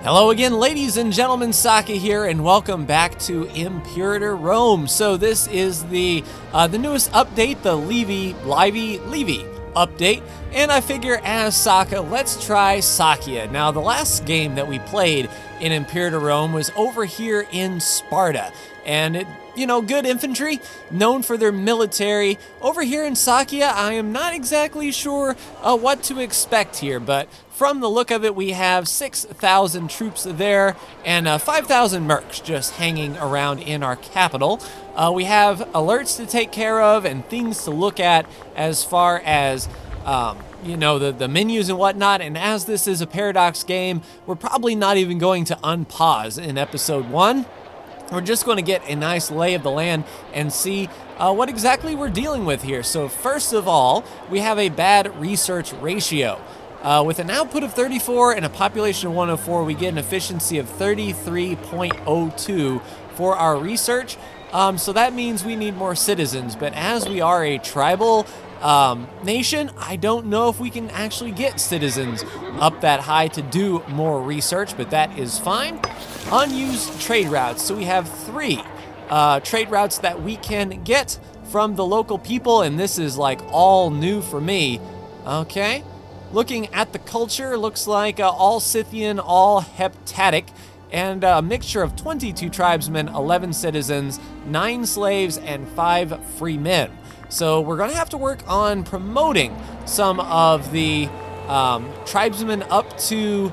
Hello again, ladies and gentlemen, Saka here, and welcome back to Imperator Rome. So this is the newest update, the Livy update, and I figure as Saka, let's try Sakia. Now, the last game that we played in Imperator Rome was over here in Sparta, and it, good infantry, known for their military. Over here in Sakia, I am not exactly sure what to expect here, but from the look of it, we have 6,000 troops there and 5,000 mercs just hanging around in our capital. We have alerts to take care of and things to look at as far as the menus and whatnot, and as this is a Paradox game, we're probably not even going to unpause in episode 1. We're just going to get a nice lay of the land and see what exactly we're dealing with here. So first of all, we have a bad research ratio. With an output of 34 and a population of 104, we get an efficiency of 33.02 for our research. So that means we need more citizens, but as we are a tribal nation, I don't know if we can actually get citizens up that high to do more research, but that is fine. Unused trade routes. So we have 3 trade routes that we can get from the local people, and this is like all new for me. Okay. Looking at the culture, looks like all Scythian, all heptatic, and a mixture of 22 tribesmen, 11 citizens, 9 slaves, and 5 free men. So we're going to have to work on promoting some of the tribesmen up to,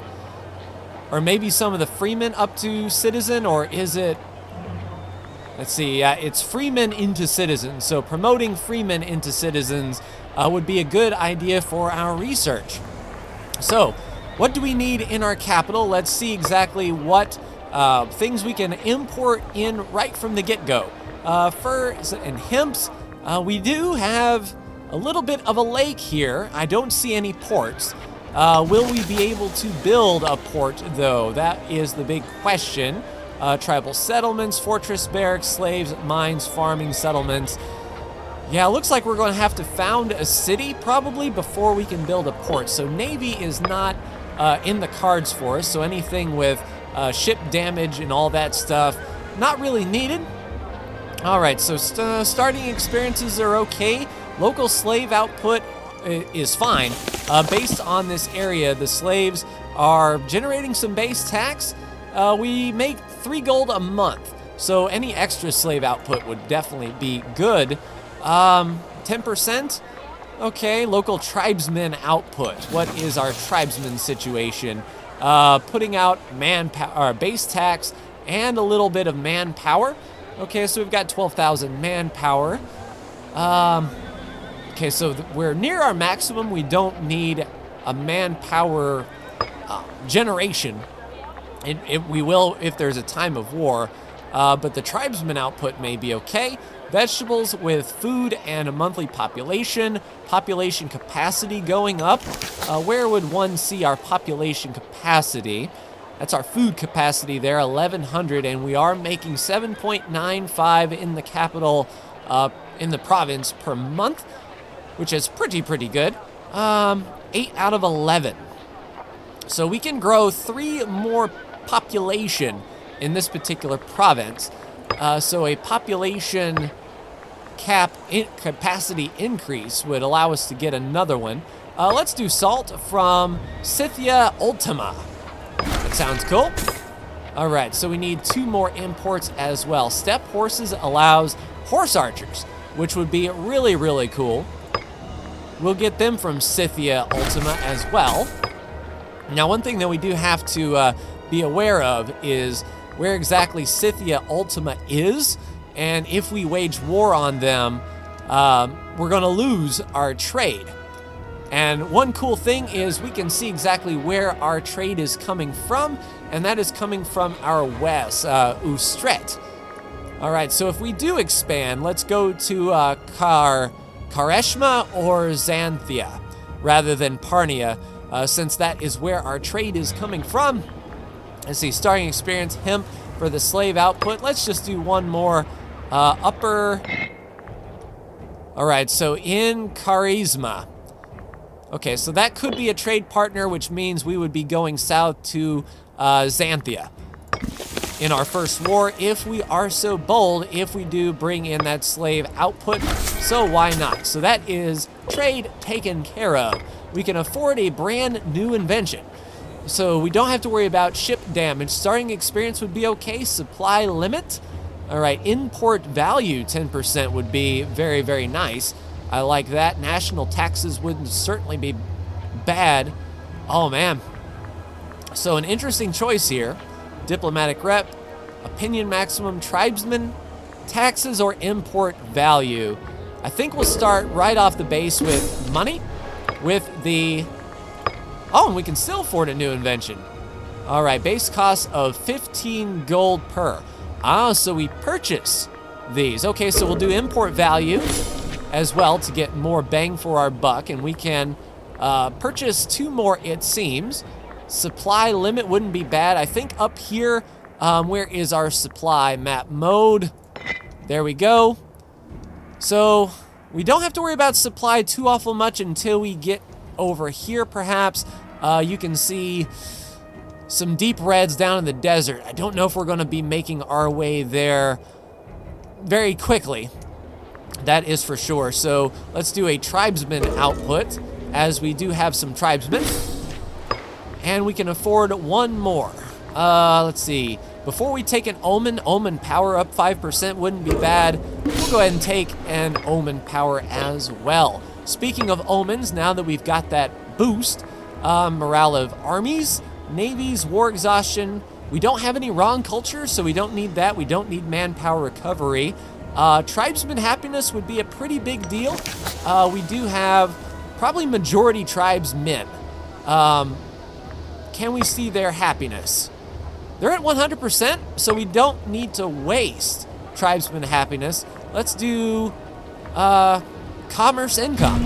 or maybe some of the freemen up to citizen, or is it, let's see, it's freemen into citizens. So promoting freemen into citizens would be a good idea for our research. So what do we need in our capital? Let's see exactly what things we can import in right from the get-go. Furs and hemps. We do have a little bit of a lake here. I don't see any ports. Will we be able to build a port, though? That is the big question. Tribal settlements, fortress barracks, slaves, mines, farming settlements. Yeah, it looks like we're going to have to found a city probably before we can build a port. So Navy is not in the cards for us. So anything with ship damage and all that stuff, not really needed. All right, so starting experiences are okay. Local slave output is fine. Based on this area, the slaves are generating some base tax. We make 3 gold a month. So any extra slave output would definitely be good. 10%. Okay, local tribesmen output. What is our tribesmen situation? Putting out manpower, base tax, and a little bit of manpower. Okay, so we've got 12,000 manpower. Okay, so we're near our maximum. We don't need a manpower generation. We will if there's a time of war, but the tribesmen output may be okay. Vegetables with food and a monthly population capacity going up. Where would one see our population capacity? That's our food capacity there, 1,100, and we are making 7.95 in the capital, in the province per month, which is pretty good. 8 out of 11. So we can grow 3 more population in this particular province. So a population capacity increase would allow us to get another one. Let's do salt from Scythia Ultima. That sounds cool. All right, so we need 2 more imports as well. Steppe horses allows horse archers, which would be really cool. We'll get them from Scythia Ultima as well. Now, one thing that we do have to be aware of is where exactly Scythia Ultima is, and if we wage war on them, we're going to lose our trade. And one cool thing is we can see exactly where our trade is coming from, and that is coming from our west, Ustret. All right, so if we do expand, let's go to Kareshma or Xanthia rather than Parnia, since that is where our trade is coming from. Let's see, starting experience, hemp for the slave output. Let's just do one more upper. All right, so in Charisma. Okay, so that could be a trade partner, which means we would be going south to Xanthia in our first war, if we are so bold, if we do bring in that slave output, so why not? So that is trade taken care of. We can afford a brand new invention. So we don't have to worry about ship damage. Starting experience would be okay. Supply limit. All right, import value 10% would be very, very nice. I like that. National taxes wouldn't certainly be bad. Oh man. So an interesting choice here. Diplomatic rep, opinion maximum, tribesman, taxes, or import value. I think we'll start right off the base with money, with the... Oh, and we can still afford a new invention. All right, base cost of 15 gold per. Ah, so we purchase these. Okay, so we'll do import value as well to get more bang for our buck, and we can purchase 2 more, it seems. Supply limit wouldn't be bad. I think up here, where is our supply map mode? There we go. So we don't have to worry about supply too awful much until we get over here, perhaps. You can see some deep reds down in the desert. I don't know if we're going to be making our way there very quickly. That is for sure. So let's do a tribesman output, as we do have some tribesmen. And we can afford 1 more. Let's see. Before we take an omen power up 5% wouldn't be bad. We'll go ahead and take an omen power as well. Speaking of omens, now that we've got that boost, morale of armies, navies, war exhaustion. We don't have any wrong culture, so we don't need that. We don't need manpower recovery. Tribesman happiness would be a pretty big deal. We do have probably majority tribesmen. Can we see their happiness? They're at 100%, so we don't need to waste tribesman happiness. Let's do commerce income.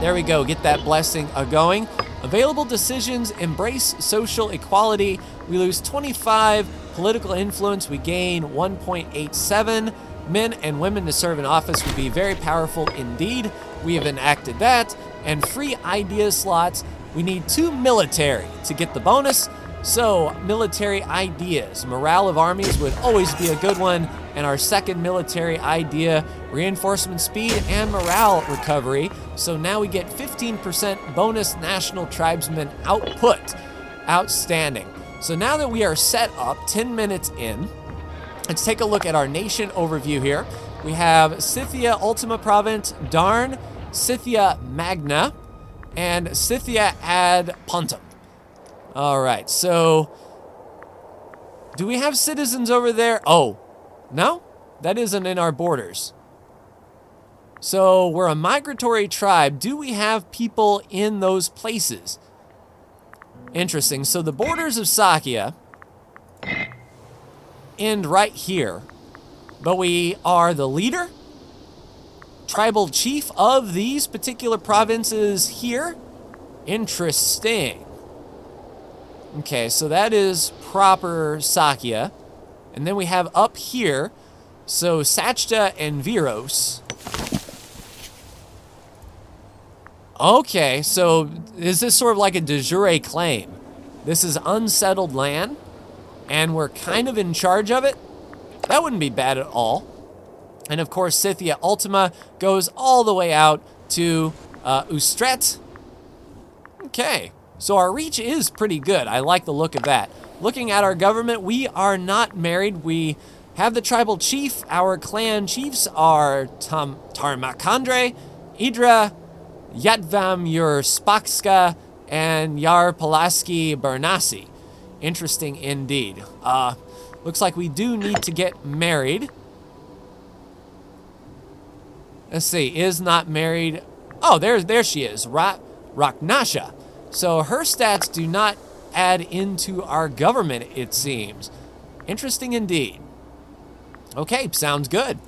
There we go, get that blessing going. Available decisions, embrace social equality. We lose 25 political influence. We gain 1.87. Men and women to serve in office would be very powerful indeed. We have enacted that. And free idea slots. We need 2 military to get the bonus. So military ideas. Morale of armies would always be a good one. And our second military idea, reinforcement speed and morale recovery. So now we get 15% bonus national tribesman output. Outstanding. So now that we are set up, 10 minutes in, let's take a look at our nation overview here. We have Scythia Ultima Province, Darn, Scythia Magna, and Scythia Ad Pontum. All right, so do we have citizens over there? Oh, no, that isn't in our borders. So we're a migratory tribe. Do we have people in those places? Interesting. So the borders of Sakia end right here, but we are the leader, tribal chief of these particular provinces here. Interesting. Okay, so that is proper Sakia. And then we have up here, so Sachta and Viros. Okay, so is this sort of like a de jure claim? This is unsettled land, and we're kind of in charge of it? That wouldn't be bad at all. And of course, Scythia Ultima goes all the way out to Ustret. Okay, so our reach is pretty good. I like the look of that. Looking at our government, we are not married. We have the tribal chief. Our clan chiefs are Tarmakandre, Idra, Yatvam Spakska, and Yar Pulaski Bernasi. Interesting indeed. Looks like we do need to get married. Let's see, is not married. Oh, there she is, Raknasha. So her stats do not add into our government, it seems. Interesting indeed. Okay, sounds good.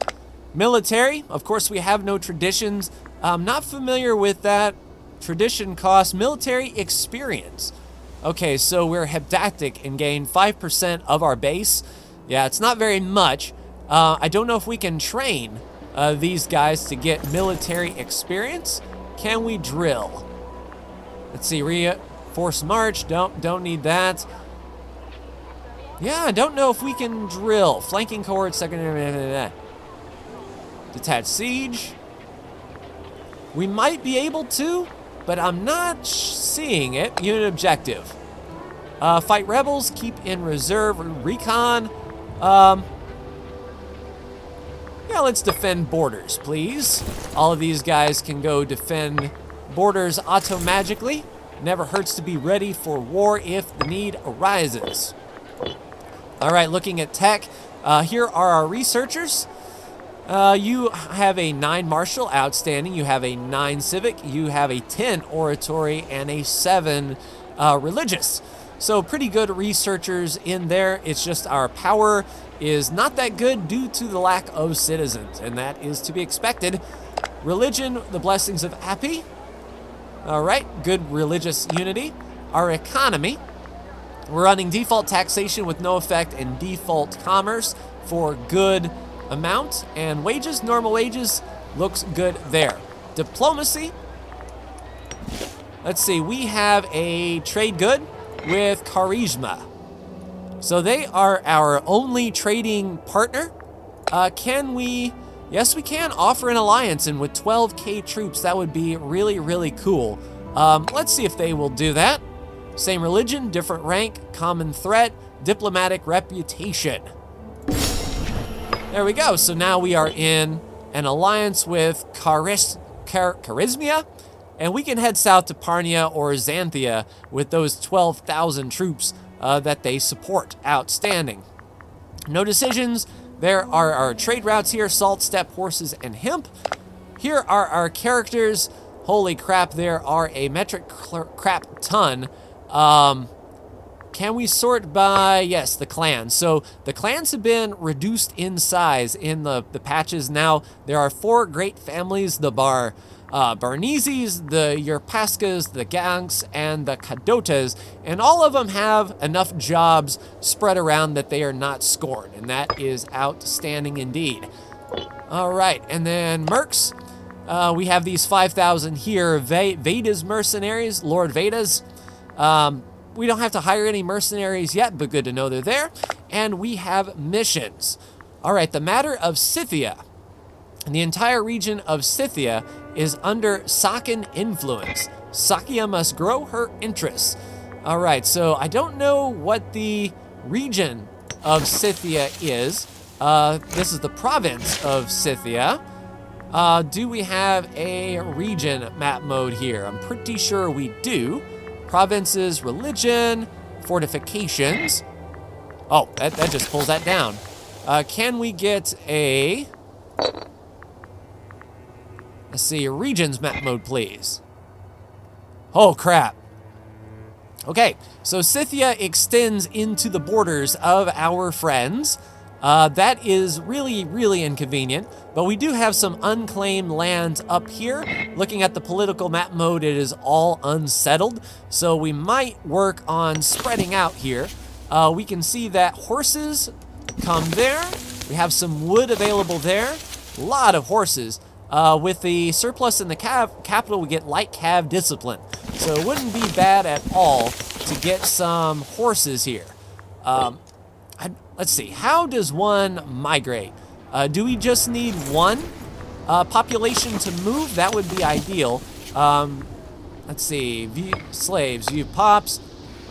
Military, of course, we have no traditions. I'm not familiar with that. Tradition cost, military experience. Okay, so we're heptactic and gain 5% of our base. Yeah, it's not very much. I don't know if we can train these guys to get military experience. Can we drill? Let's see, reinforce march, don't need that. Yeah, I don't know if we can drill. Flanking cohort, secondary. Detach siege. We might be able to, but I'm not seeing it. Unit objective. Fight rebels, keep in reserve, recon. Yeah, let's defend borders, please. All of these guys can go defend borders auto-magically. Never hurts to be ready for war if the need arises. All right, looking at tech, here are our researchers. You have a 9 martial, outstanding. You have a 9 civic. You have a 10 oratory and a 7 religious. So pretty good researchers in there. It's just our power is not that good due to the lack of citizens, and that is to be expected. Religion, the blessings of Happy. All right, good religious unity. Our economy. We're running default taxation with no effect and default commerce for good amount. And wages, normal wages, looks good there. Diplomacy. Let's see, we have a trade good with Charisma. So they are our only trading partner. Can we? Yes, we can offer an alliance, and with 12k troops, that would be really, really cool. Let's see if they will do that. Same religion, different rank, common threat, diplomatic reputation. There we go. So now we are in an alliance with Charismia, and we can head south to Parnia or Xanthia with those 12,000 troops that they support. Outstanding. No decisions. There are our trade routes here: salt, steppe, horses, and hemp. Here are our characters. Holy crap, there are a metric crap ton. Can we sort by, yes, the clans. So the clans have been reduced in size in the patches. Now there are 4 great families: the Barneses, the Yerpaskas, the Ganks, and the Kadotas, and all of them have enough jobs spread around that they are not scorned, and that is outstanding indeed. All right, and then Mercs. We have these 5,000 here. Veda's mercenaries, Lord Veda's. We don't have to hire any mercenaries yet, but good to know they're there. And we have missions. All right, the matter of Scythia. And the entire region of Scythia is under Sakan influence. Sakia must grow her interests. All right, so I don't know what the region of Scythia is. This is the province of Scythia. Do we have a region map mode here? I'm pretty sure we do. Provinces, religion, fortifications. Oh, that just pulls that down. Can we get a... Let's see, regions map mode, please. Oh, crap. Okay, so Scythia extends into the borders of our friends. That is really, really inconvenient, but we do have some unclaimed lands up here. Looking at the political map mode, it is all unsettled, so we might work on spreading out here. We can see that horses come there. We have some wood available there. A lot of horses. With the surplus in the capital, we get light cav discipline, so it wouldn't be bad at all to get some horses here. Let's see, how does one migrate? Do we just need 1 population to move? That would be ideal. Let's see, slaves, view pops.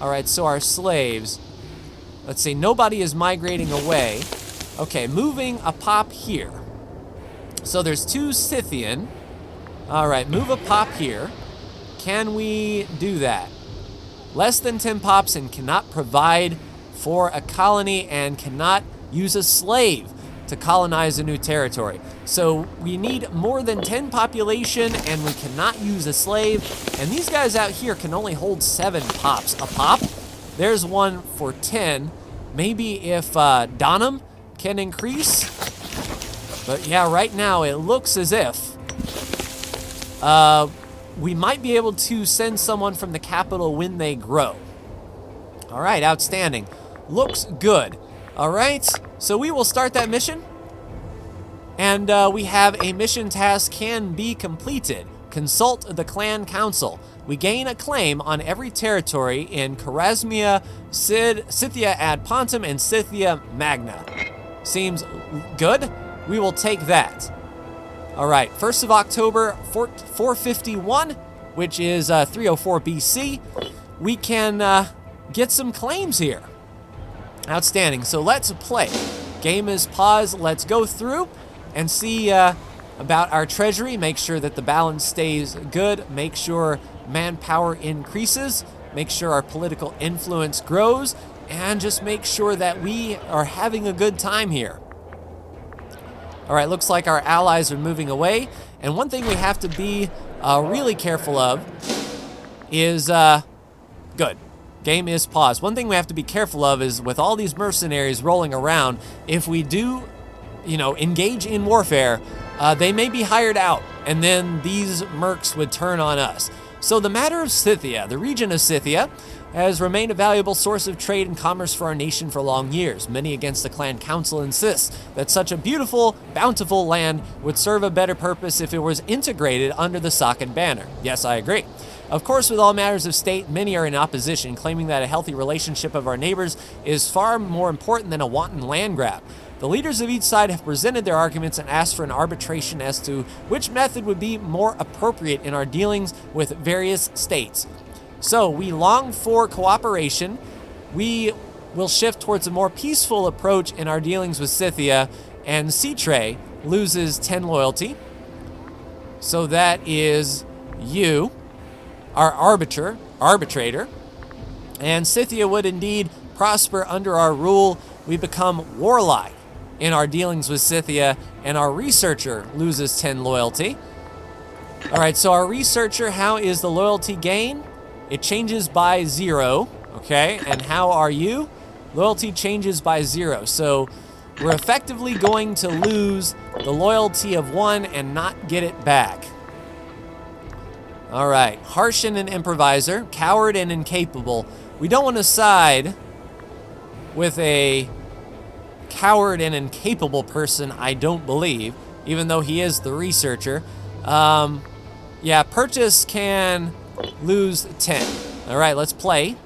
All right, so our slaves. Let's see, nobody is migrating away. Okay, moving a pop here. So there's 2 Scythian. All right, move a pop here. Can we do that? Less than 10 pops and cannot provide for a colony and cannot use a slave to colonize a new territory. So we need more than 10 population and we cannot use a slave. And these guys out here can only hold 7 pops. A pop? There's one for 10. Maybe if Donham can increase. But yeah, right now it looks as if we might be able to send someone from the capital when they grow. All right, outstanding. Looks good. All right, so we will start that mission. And we have a mission task can be completed. Consult the clan council. we gain a claim on every territory in Chorasmia, Scythia ad Pontum, and Scythia Magna. Seems good? We will take that. All right, 1st of October, 451, which is 304 BC. We can get some claims here. Outstanding. So let's play. Game is paused. Let's go through and see about our treasury. Make sure that the balance stays good. Make sure manpower increases. Make sure our political influence grows. And just make sure that we are having a good time here. All right, looks like our allies are moving away. And one thing we have to be really careful of is, good. Game is paused. One thing we have to be careful of is with all these mercenaries rolling around, if we do, engage in warfare, they may be hired out, and then these mercs would turn on us. So the matter of Scythia, the region of Scythia, has remained a valuable source of trade and commerce for our nation for long years. Many against the clan council insist that such a beautiful, bountiful land would serve a better purpose if it was integrated under the Sakan banner. Yes, I agree. Of course, with all matters of state, many are in opposition, claiming that a healthy relationship of our neighbors is far more important than a wanton land grab. The leaders of each side have presented their arguments and asked for an arbitration as to which method would be more appropriate in our dealings with various states. So, we long for cooperation. We will shift towards a more peaceful approach in our dealings with Scythia, and Citre loses 10 loyalty. So that is you, our arbitrator, and Scythia would indeed prosper under our rule. We become warlike in our dealings with Scythia, and our researcher loses 10 loyalty. All right, so our researcher, how is the loyalty gain? It changes by 0, okay? And how are you? Loyalty changes by 0. So we're effectively going to lose the loyalty of 1 and not get it back. All right, harsh and an improviser, coward and incapable. We don't want to side with a coward and incapable person, I don't believe, even though he is the researcher. Yeah, purchase can lose 10. All right, let's play.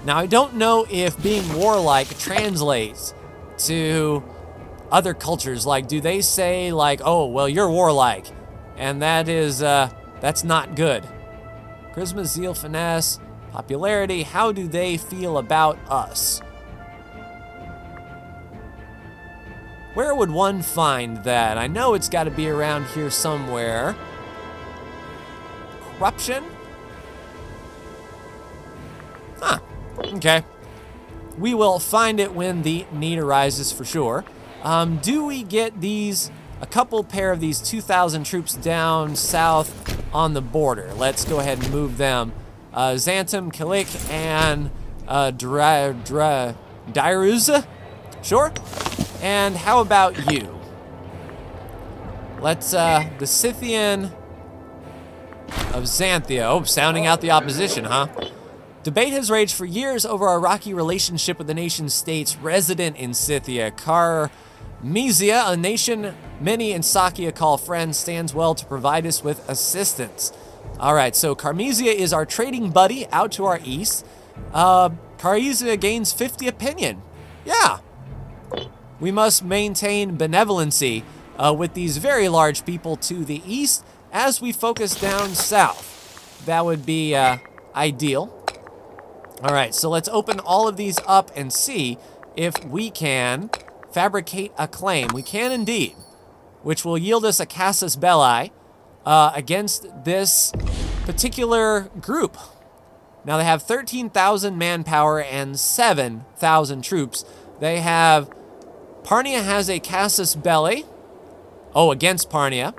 Now, I don't know if being warlike translates to other cultures. Like, do they say, like, oh, well, you're warlike, and that is, that's not good. Charisma, zeal, finesse, popularity, how do they feel about us? Where would one find that? I know it's got to be around here somewhere. Corruption? Huh. Okay. We will find it when the need arises for sure. Do we get these, a couple pair of these 2,000 troops down south on the border? Let's go ahead and move them. Xantum, Kilik, and Dairuza? Sure. And how about you? Let's, the Scythian of Xanthia. Oh, sounding out the opposition, huh? Debate has raged for years over our rocky relationship with the nation-states resident in Scythia. Carmesia, a nation many in Sakia call friends, stands well to provide us with assistance. All right, so Carmesia is our trading buddy out to our east. Carmesia gains 50 opinion. Yeah. We must maintain benevolency with these very large people to the east as we focus down south. That would be ideal. All right, so let's open all of these up and see if we can fabricate a claim. We can indeed, which will yield us a casus belli against this particular group. Now they have 13,000 manpower and 7,000 troops. They have, Parnia has a casus belli, against Parnia,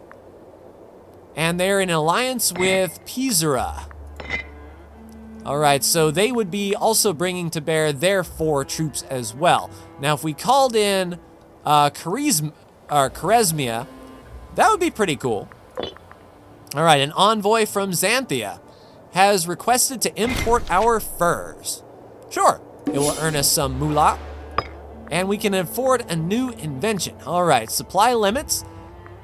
and they're in alliance with Pizarra. All right, so they would be also bringing to bear their 4 troops as well. Now, if we called in Charismia, that would be pretty cool. All right, an envoy from Xanthia has requested to import our furs. Sure, it will earn us some moolah, and we can afford a new invention. All right, supply limits.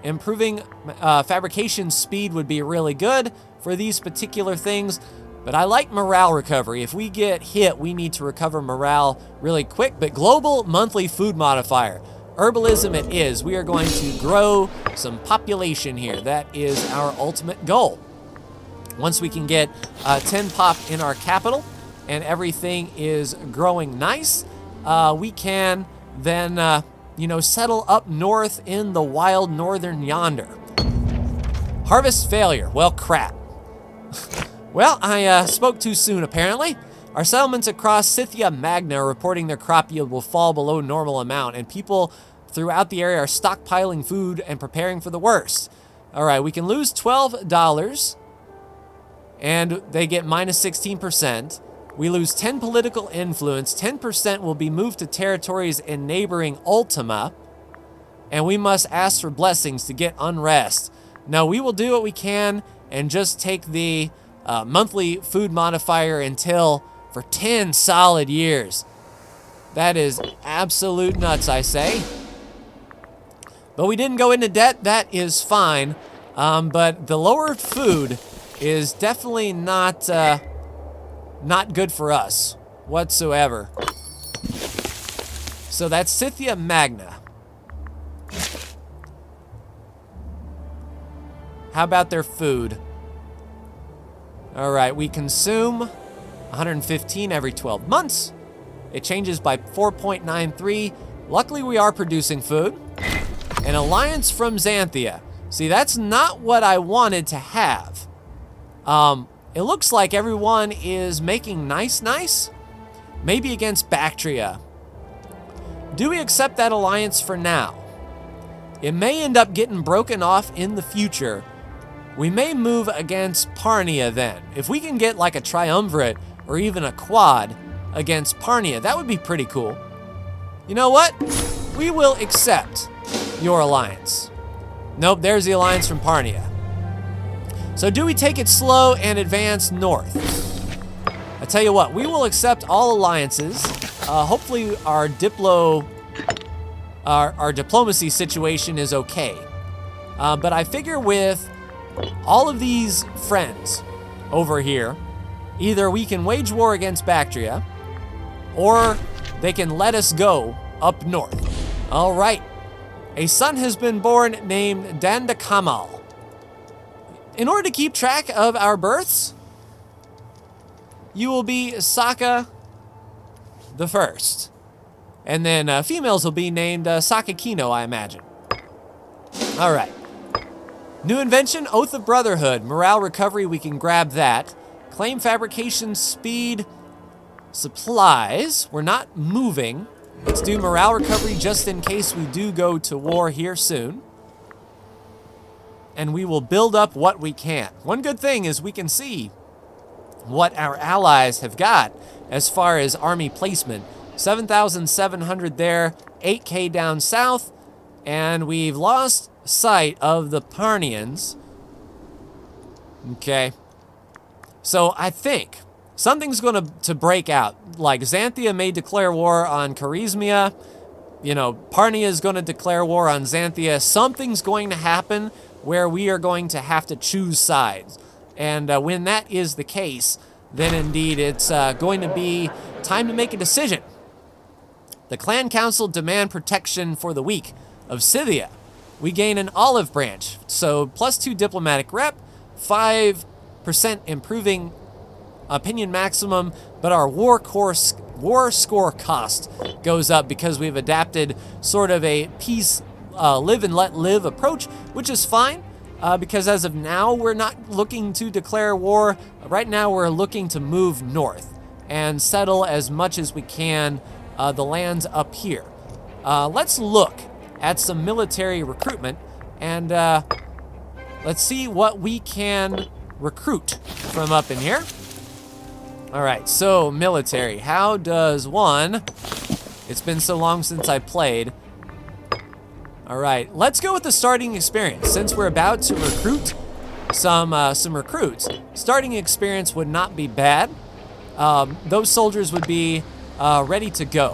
Improving fabrication speed would be really good for these particular things, but I like morale recovery. If we get hit, we need to recover morale really quick. But global monthly food modifier. Herbalism it is. We are going to grow some population here. That is our ultimate goal. Once we can get 10 pop in our capital and everything is growing nice, we can then settle up north in the wild northern yonder. Harvest failure. Well, crap. Well, I spoke too soon, apparently. Our settlements across Scythia Magna are reporting their crop yield will fall below normal amount, and people throughout the area are stockpiling food and preparing for the worst. All right, we can lose $12, and they get minus 16%. We lose 10 political influence. 10% will be moved to territories in neighboring Ultima, and we must ask for blessings to get unrest. No, we will do what we can and just take the monthly food modifier until for 10 solid years. That is absolute nuts, I say. But we didn't go into debt. That is fine. But the lower food is definitely not good for us whatsoever. So that's Scythia Magna. How about their food? All right, we consume 115 every 12 months. It changes by 4.93. Luckily, we are producing food. An alliance from Xanthia. See, that's not what I wanted to have. It looks like everyone is making nice. Maybe against Bactria. Do we accept that alliance for now? It may end up getting broken off in the future. We may move against Parnia then. If we can get like a triumvirate or even a quad against Parnia, that would be pretty cool. You know what? We will accept your alliance. Nope, there's the alliance from Parnia. So do we take it slow and advance north? I tell you what, we will accept all alliances. Hopefully our diplomacy situation is okay. But I figure with all of these friends over here, either we can wage war against Bactria, or they can let us go up north. All right. A son has been born named Dandakamal. In order to keep track of our births, you will be Saka the first. And then females will be named Sakakino, I imagine. All right. New invention, Oath of Brotherhood. Morale recovery, we can grab that. Claim fabrication speed. Supplies. We're not moving. Let's do morale recovery just in case we do go to war here soon. And we will build up what we can. One good thing is we can see what our allies have got as far as army placement. 7,700 there, 8K down south, and we've lost sight of the Parnians. Okay. So I think something's going to break out. Like Xanthia may declare war on Charismia. You know, Parnia is going to declare war on Xanthia. Something's going to happen where we are going to have to choose sides. And when that is the case, then indeed it's going to be time to make a decision. The Clan Council demand protection for the weak of Scythia. We gain an olive branch, so +2 diplomatic rep, 5% improving opinion maximum, but our war score cost goes up because we've adapted sort of a peace, live and let live approach, which is fine. Because as of now, we're not looking to declare war. Right now, we're looking to move north and settle as much as we can the lands up here. Let's look at some military recruitment and let's see what we can recruit from up in here. All right, so military. How does one... It's been so long since I played. All right, let's go with the starting experience. Since we're about to recruit some recruits, starting experience would not be bad. Those soldiers would be ready to go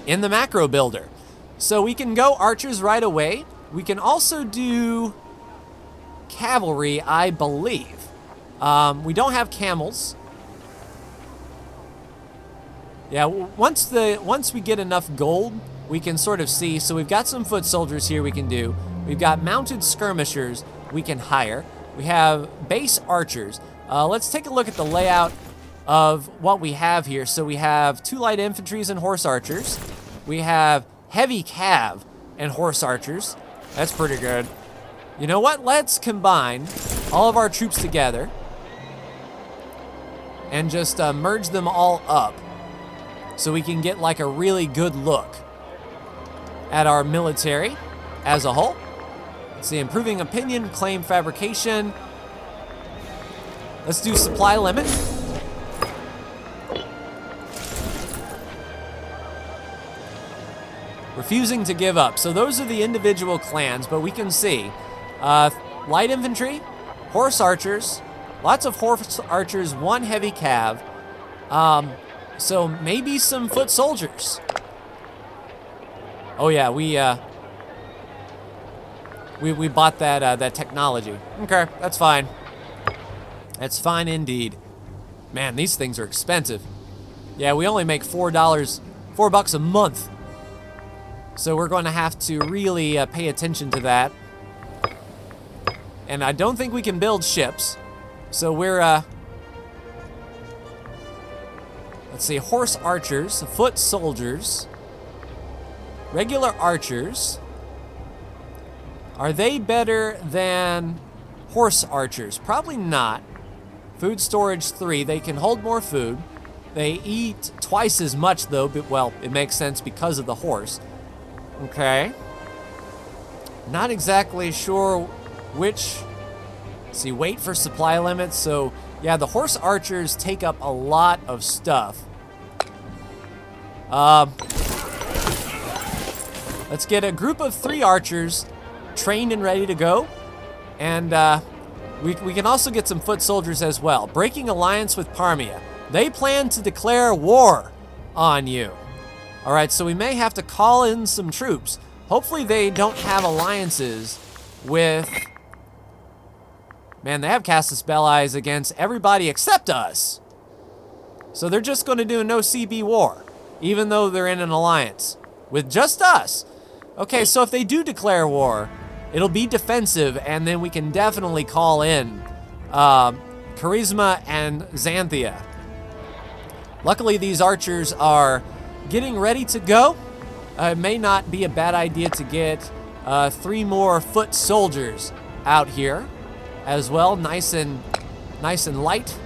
in the macro builder. So we can go archers right away. We can also do cavalry, I believe. We don't have camels. Yeah, once we get enough gold, we can sort of see. So we've got some foot soldiers here we can do. We've got mounted skirmishers we can hire. We have base archers. Let's take a look at the layout of what we have here. So we have 2 light infantries and horse archers. We have heavy cav and horse archers. That's pretty good. You know what? Let's combine all of our troops together and just merge them all up so we can get like a really good look at our military as a whole. Let's see, improving opinion, claim fabrication. Let's do supply limit. Refusing to give up. So those are the individual clans, but we can see light infantry, horse archers, lots of horse archers, 1 heavy cav. So maybe some foot soldiers. Oh yeah, we bought that technology. Okay, that's fine. That's fine indeed. Man, these things are expensive. Yeah, we only make $4 a month. So we're going to have to really pay attention to that. And I don't think we can build ships. So we're, let's see, horse archers, foot soldiers, regular archers. Are they better than horse archers? Probably not. Food storage 3, they can hold more food. They eat twice as much though, but well, it makes sense because of the horse. Okay. Not exactly sure which. Let's see, wait for supply limits. So yeah, the horse archers take up a lot of stuff. Let's get a group of 3 archers trained and ready to go. And we can also get some foot soldiers as well. Breaking alliance with Parmia. They plan to declare war on you. All right, so we may have to call in some troops. Hopefully they don't have alliances with... Man, they have Casus Belli's against everybody except us. So they're just going to do a no CB war, even though they're in an alliance with just us. Okay, so if they do declare war, it'll be defensive, and then we can definitely call in Charisma and Xanthia. Luckily, these archers are getting ready to go. It may not be a bad idea to get 3 more foot soldiers out here as well, nice and light.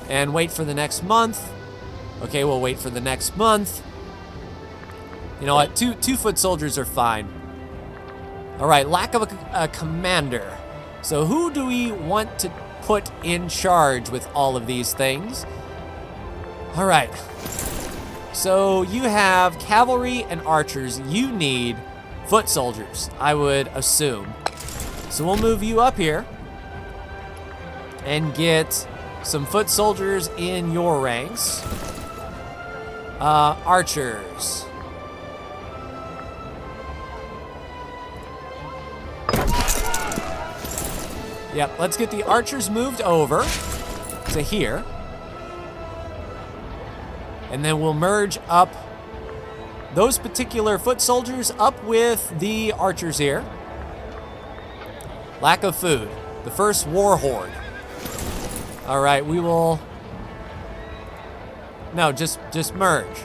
And wait for the next month. Okay, we'll wait for the next month. You know what? Two foot soldiers are fine. All right, lack of a commander. So who do we want to put in charge with all of these things? All right. So you have cavalry and archers. You need foot soldiers, I would assume. So we'll move you up here and get some foot soldiers in your ranks. Archers. Yep, let's get the archers moved over to here. And then we'll merge up those particular foot soldiers up with the archers here. Lack of food. The first war horde. All right, we will... No, just merge.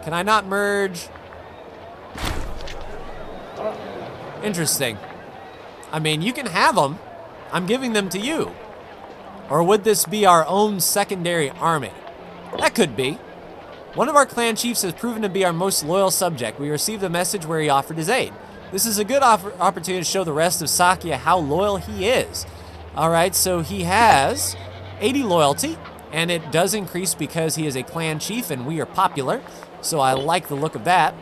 Can I not merge? Interesting. I mean, you can have them. I'm giving them to you. Or would this be our own secondary army? That could be. One of our clan chiefs has proven to be our most loyal subject. We received a message where he offered his aid. This is a good opportunity to show the rest of Sakia how loyal he is. All right, so he has 80 loyalty, and it does increase because he is a clan chief and we are popular. So I like the look of that.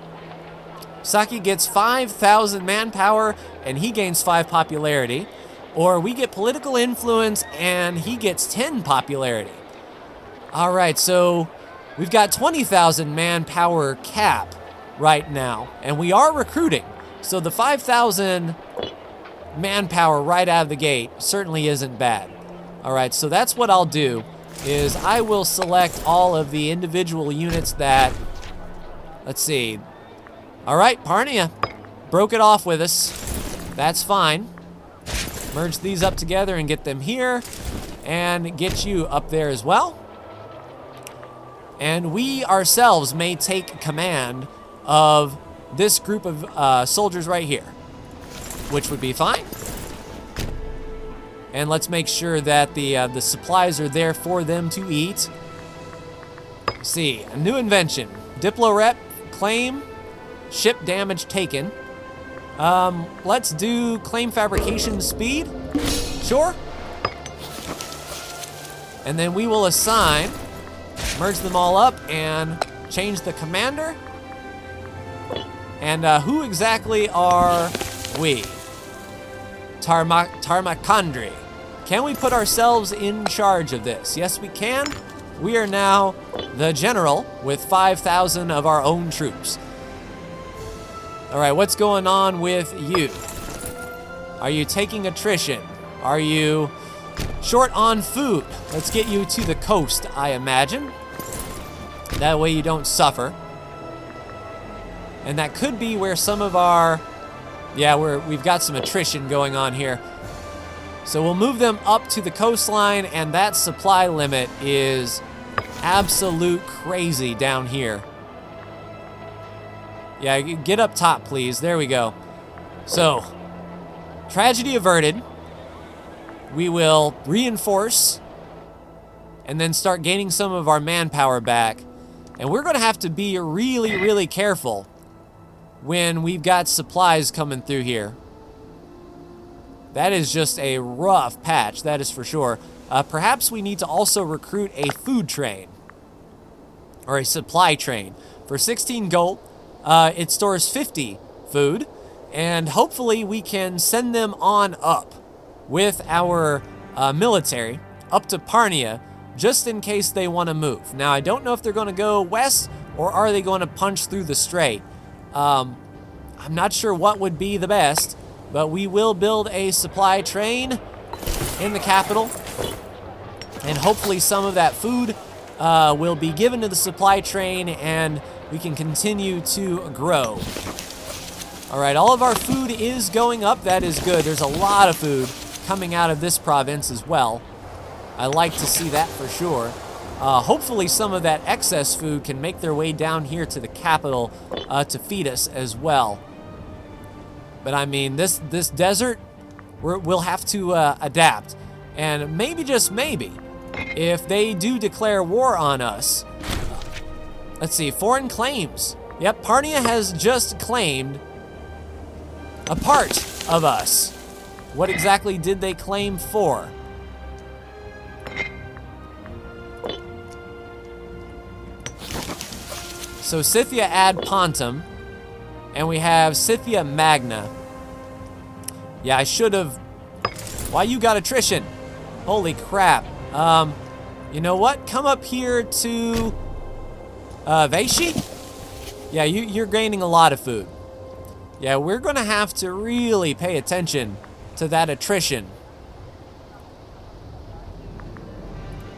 Sakia gets 5,000 manpower and he gains 5 popularity. Or we get political influence and he gets 10 popularity. All right, so we've got 20,000 manpower cap right now, and we are recruiting. So the 5,000 manpower right out of the gate certainly isn't bad. All right, so that's what I'll do, is I will select all of the individual units that, let's see. All right, Parnia broke it off with us. That's fine. Merge these up together and get them here, and get you up there as well. And we ourselves may take command of this group of soldiers right here, which would be fine. And let's make sure that the supplies are there for them to eat. Let's see, a new invention. Diplo rep, claim, ship damage taken. Let's do claim fabrication speed. Sure. And then we will assign, merge them all up and change the commander. And who exactly are we? Tarmakandri. Can we put ourselves in charge of this? Yes, we can. We are now the general with 5,000 of our own troops. All right, what's going on with you? Are you taking attrition? Are you short on food? Let's get you to the coast, I imagine. That way you don't suffer. And that could be where some of our, yeah, we've got some attrition going on here. So we'll move them up to the coastline, and that supply limit is absolute crazy down here. Yeah, get up top, please. There we go. So, tragedy averted. We will reinforce and then start gaining some of our manpower back. And we're going to have to be really, really careful when we've got supplies coming through here. That is just a rough patch, that is for sure. Perhaps we need to also recruit a food train, or a supply train. For 16 gold, it stores 50 food, and hopefully we can send them on up with our military up to Parnia, just in case they want to move. Now, I don't know if they're going to go west, or are they going to punch through the strait. I'm not sure what would be the best, but we will build a supply train in the capital, and hopefully some of that food will be given to the supply train, and we can continue to grow. All right, all of our food is going up. That is good. There's a lot of food coming out of this province as well. I like to see that for sure. Hopefully some of that excess food can make their way down here to the capital to feed us as well. But I mean, this desert, we'll have to adapt. And maybe, just maybe, if they do declare war on us, let's see, foreign claims. Yep, Parnia has just claimed a part of us. What exactly did they claim for? So Scythia ad Pontum, and we have Scythia Magna. Yeah, I should have. Why you got attrition? Holy crap. You know what? Come up here to Vaishi? Yeah, you're gaining a lot of food. Yeah, we're gonna have to really pay attention to that attrition.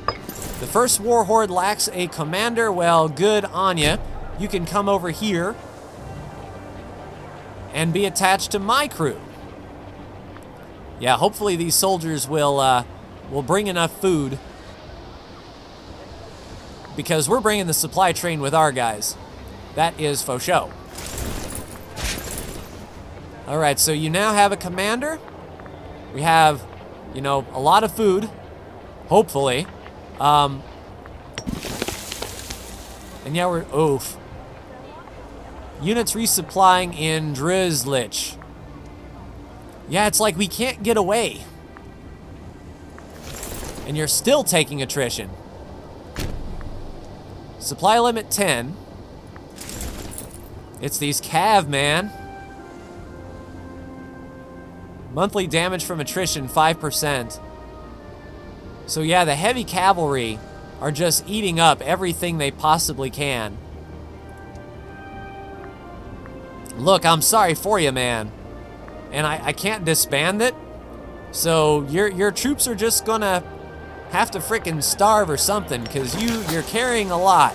The first war horde lacks a commander. Well, good on ya. You can come over here and be attached to my crew. Yeah, hopefully these soldiers will bring enough food, because we're bringing the supply train with our guys. That is faux show. All right, so you now have a commander. We have, you know, a lot of food, hopefully. And yeah, we're, oof. Units resupplying in Drizlich. Yeah, it's like we can't get away. And you're still taking attrition. Supply limit 10. It's these cav, man. Monthly damage from attrition, 5%. So yeah, the heavy cavalry are just eating up everything they possibly can. Look, I'm sorry for you, man. And I can't disband it. So your troops are just gonna have to frickin' starve or something, because you're carrying a lot.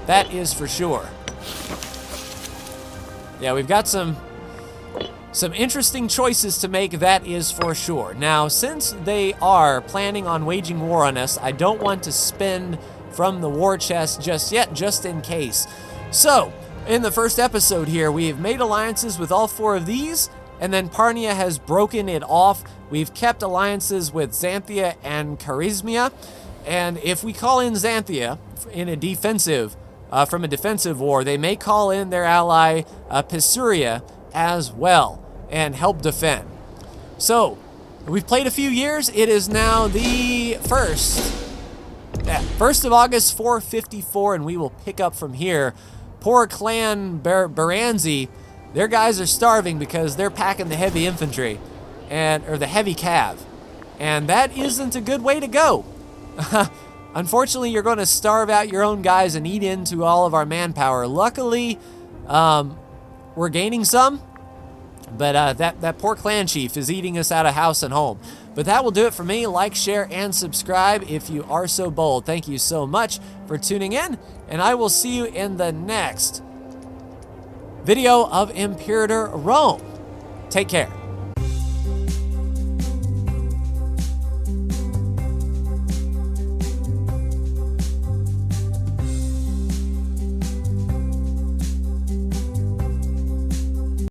That is for sure. Yeah, we've got some interesting choices to make, that is for sure. Now, since they are planning on waging war on us, I don't want to spend from the war chest just yet, just in case. So, in the first episode here, we have made alliances with all 4 of these, and then Parnia has broken it off. We've kept alliances with Xanthia and Charismia, and if we call in Xanthia in a defensive, from a defensive war, they may call in their ally Pisuria as well and help defend. So, we've played a few years. It is now the 1st of August, 4:54, and we will pick up from here. Poor clan Baranzi, their guys are starving because they're packing the heavy infantry, or the heavy cav, and that isn't a good way to go. Unfortunately, you're going to starve out your own guys and eat into all of our manpower. Luckily, we're gaining some, but that poor clan chief is eating us out of house and home. But that will do it for me. Like, share, and subscribe if you are so bold. Thank you so much for tuning in, and I will see you in the next video of Imperator Rome. Take care.